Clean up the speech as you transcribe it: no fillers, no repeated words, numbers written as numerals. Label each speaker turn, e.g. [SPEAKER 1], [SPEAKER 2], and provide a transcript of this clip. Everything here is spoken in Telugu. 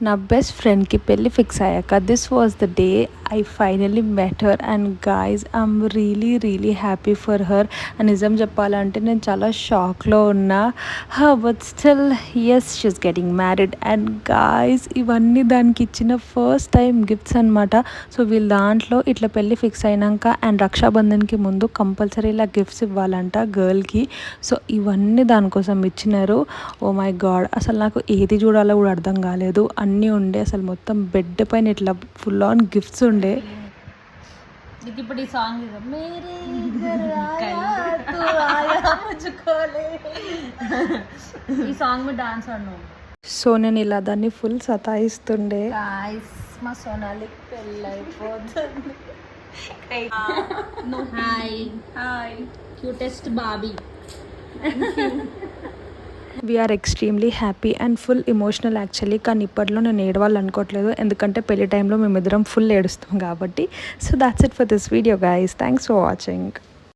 [SPEAKER 1] నా బెస్ట్ ఫ్రెండ్కి పెళ్ళి ఫిక్స్ అయ్యాక this was the day I finally met her and guys I'm really happy for her. నిజం చెప్పాలంటే నేను చాలా షాక్లో ఉన్నా. But still yes she's getting married and guys ఇవన్నీ దానికి ఇచ్చిన ఫస్ట్ టైం గిఫ్ట్స్ అనమాట. సో వీళ్ళ దాంట్లో ఇట్లా పెళ్ళి ఫిక్స్ అయినాక అండ్ రక్షాబంధన్కి ముందు కంపల్సరీ ఇలా గిఫ్ట్స్ ఇవ్వాలంట గర్ల్కి. సో ఇవన్నీ దానికోసం ఇచ్చినారు. ఓ మై గాడ్, అసలు నాకు ఏది చూడాలో కూడా అర్థం కాలేదు. అన్నీ ఉండే, అసలు మొత్తం బెడ్ పైన ఇట్లా ఫుల్ ఆన్ గిఫ్ట్స్ ఉండే.
[SPEAKER 2] ఇప్పుడు ఈ సాంగ్ ఈ సాంగ్ మీద డాన్స్ ఆడినావు.
[SPEAKER 1] సో నేను ఇలా దాన్ని ఫుల్ సతాయిస్తుండే.
[SPEAKER 2] మా సోనాలి పెళ్ళైపోతుంది. Hi cutest Bobby.
[SPEAKER 1] We are extremely happy and full emotional actually. కానీ ఇప్పట్లో నేను ఏడవాళ్ళు అనుకోవట్లేదు, ఎందుకంటే పెళ్లి టైంలో మేమిద్దరం ఫుల్ ఏడుస్తాం కాబట్టి. So that's it for this video guys. Thanks for watching.